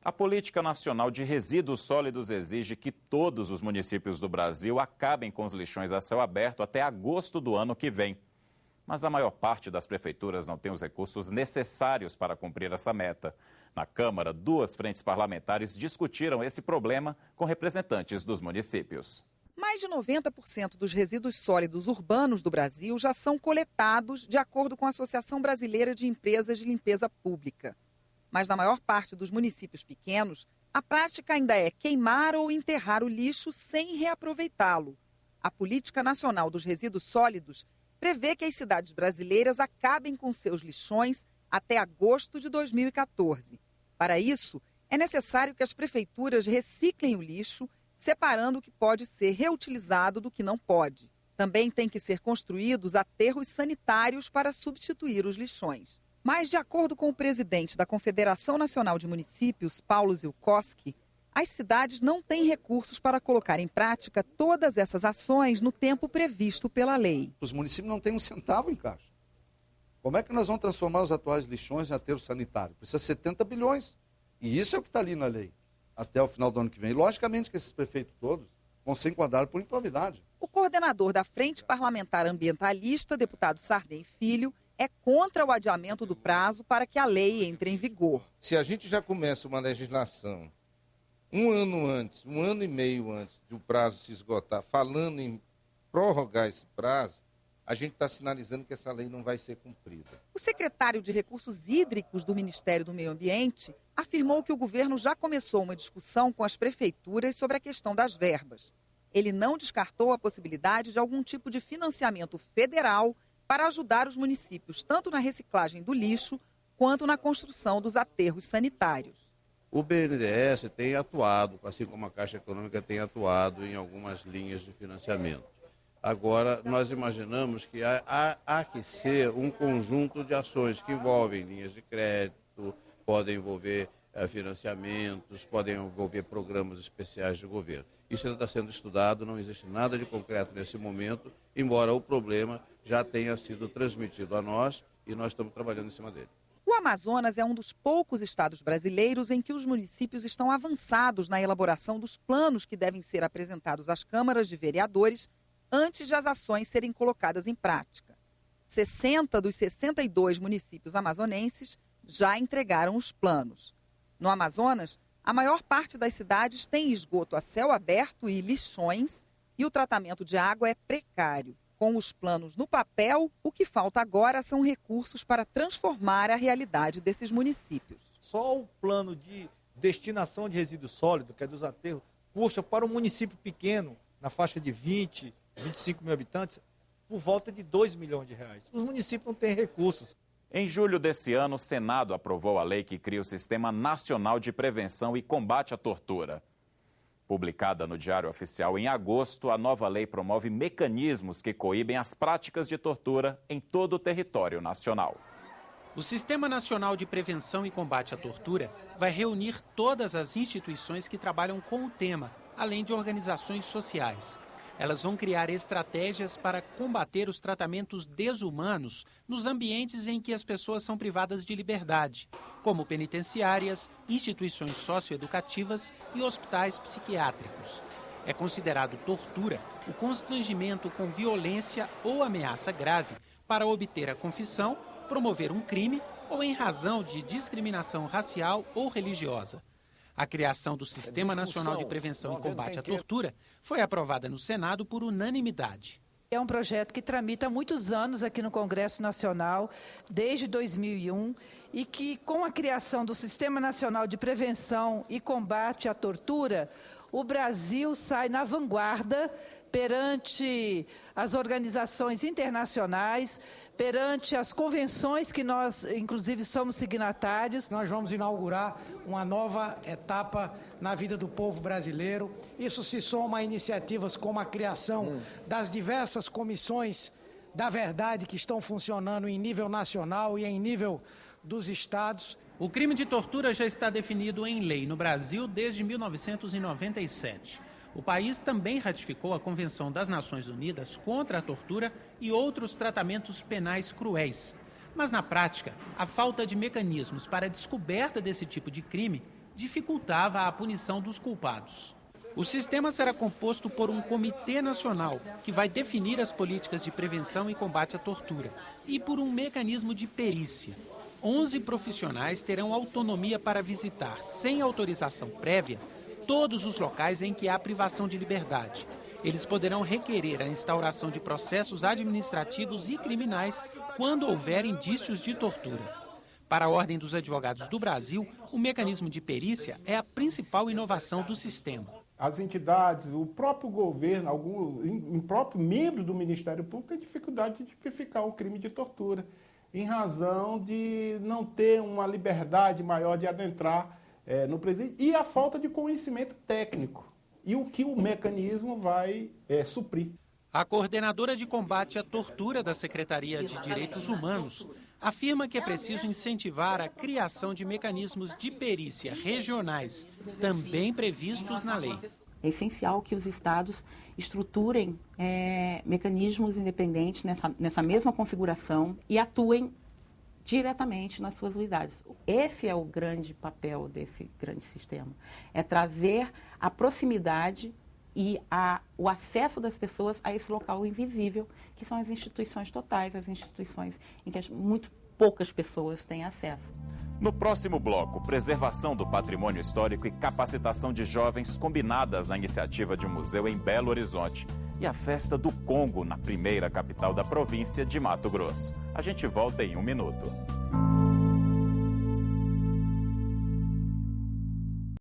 A Política Nacional de Resíduos Sólidos exige que todos os municípios do Brasil acabem com os lixões a céu aberto até agosto do ano que vem. Mas a maior parte das prefeituras não tem os recursos necessários para cumprir essa meta. Na Câmara, 2 frentes parlamentares discutiram esse problema com representantes dos municípios. Mais de 90% dos resíduos sólidos urbanos do Brasil já são coletados de acordo com a Associação Brasileira de Empresas de Limpeza Pública. Mas na maior parte dos municípios pequenos, a prática ainda é queimar ou enterrar o lixo sem reaproveitá-lo. A Política Nacional dos Resíduos Sólidos prevê que as cidades brasileiras acabem com seus lixões até agosto de 2014. Para isso, é necessário que as prefeituras reciclem o lixo, separando o que pode ser reutilizado do que não pode. Também tem que ser construídos aterros sanitários para substituir os lixões. Mas, de acordo com o presidente da Confederação Nacional de Municípios, Paulo Zilkowski, as cidades não têm recursos para colocar em prática todas essas ações no tempo previsto pela lei. Os municípios não têm um centavo em caixa. Como é que nós vamos transformar os atuais lixões em aterro sanitário? Precisa 70 bilhões. E isso é o que está ali na lei, até o final do ano que vem. E, logicamente que esses prefeitos todos vão ser enquadrados por improvidade. O coordenador da Frente Parlamentar Ambientalista, deputado Sarney Filho, é contra o adiamento do prazo para que a lei entre em vigor. Se a gente já começa uma legislação um ano antes, 1 ano e meio antes do prazo se esgotar, falando em prorrogar esse prazo, a gente está sinalizando que essa lei não vai ser cumprida. O secretário de Recursos Hídricos do Ministério do Meio Ambiente afirmou que o governo já começou uma discussão com as prefeituras sobre a questão das verbas. Ele não descartou a possibilidade de algum tipo de financiamento federal para ajudar os municípios tanto na reciclagem do lixo quanto na construção dos aterros sanitários. O BNDES tem atuado, assim como a Caixa Econômica tem atuado em algumas linhas de financiamento. Agora, nós imaginamos que há que ser um conjunto de ações que envolvem linhas de crédito, podem envolver financiamentos, podem envolver programas especiais de governo. Isso ainda está sendo estudado, não existe nada de concreto nesse momento, embora o problema já tenha sido transmitido a nós e nós estamos trabalhando em cima dele. O Amazonas é um dos poucos estados brasileiros em que os municípios estão avançados na elaboração dos planos que devem ser apresentados às câmaras de vereadores antes de as ações serem colocadas em prática. 60 dos 62 municípios amazonenses já entregaram os planos. No Amazonas, a maior parte das cidades tem esgoto a céu aberto e lixões, e o tratamento de água é precário. Com os planos no papel, o que falta agora são recursos para transformar a realidade desses municípios. Só o plano de destinação de resíduos sólidos, que é dos aterros, puxa para um município pequeno, na faixa de 20, 25 mil habitantes, por volta de R$2 milhões. Os municípios não têm recursos. Em julho desse ano, o Senado aprovou a lei que cria o Sistema Nacional de Prevenção e Combate à Tortura. Publicada no Diário Oficial em agosto, a nova lei promove mecanismos que coíbem as práticas de tortura em todo o território nacional. O Sistema Nacional de Prevenção e Combate à Tortura vai reunir todas as instituições que trabalham com o tema, além de organizações sociais. Elas vão criar estratégias para combater os tratamentos desumanos nos ambientes em que as pessoas são privadas de liberdade, como penitenciárias, instituições socioeducativas e hospitais psiquiátricos. É considerado tortura o constrangimento com violência ou ameaça grave para obter a confissão, promover um crime ou em razão de discriminação racial ou religiosa. A criação do Sistema Nacional de Prevenção e Combate à Tortura foi aprovada no Senado por unanimidade. É um projeto que tramita há muitos anos aqui no Congresso Nacional, desde 2001, e que, com a criação do Sistema Nacional de Prevenção e Combate à Tortura, o Brasil sai na vanguarda perante as organizações internacionais, perante as convenções que nós, inclusive, somos signatários. Nós vamos inaugurar uma nova etapa na vida do povo brasileiro. Isso se soma a iniciativas como a criação das diversas comissões da verdade que estão funcionando em nível nacional e em nível dos estados. O crime de tortura já está definido em lei no Brasil desde 1997. O país também ratificou a Convenção das Nações Unidas contra a tortura e outros tratamentos penais cruéis. Mas, na prática, a falta de mecanismos para a descoberta desse tipo de crime dificultava a punição dos culpados. O sistema será composto por um comitê nacional, que vai definir as políticas de prevenção e combate à tortura, e por um mecanismo de perícia. 11 profissionais terão autonomia para visitar, sem autorização prévia, todos os locais em que há privação de liberdade. Eles poderão requerer a instauração de processos administrativos e criminais quando houver indícios de tortura. Para a Ordem dos Advogados do Brasil, o mecanismo de perícia é a principal inovação do sistema. As entidades, o próprio governo, um próprio membro do Ministério Público tem dificuldade de tipificar o crime de tortura, em razão de não ter uma liberdade maior de adentrar no presídio e a falta de conhecimento técnico e o que o mecanismo vai suprir. A coordenadora de combate à tortura da Secretaria de Direitos Humanos afirma que é preciso incentivar a criação de mecanismos de perícia regionais, também previstos na lei. É essencial que os estados estruturem mecanismos independentes nessa mesma configuração e atuem diretamente nas suas unidades. Esse é o grande papel desse grande sistema, é trazer a proximidade e o acesso das pessoas a esse local invisível, que são as instituições totais, as instituições em que muito poucas pessoas têm acesso. No próximo bloco, preservação do patrimônio histórico e capacitação de jovens combinadas na iniciativa de um museu em Belo Horizonte. E a festa do Congo, na primeira capital da província de Mato Grosso. A gente volta em 1 minuto.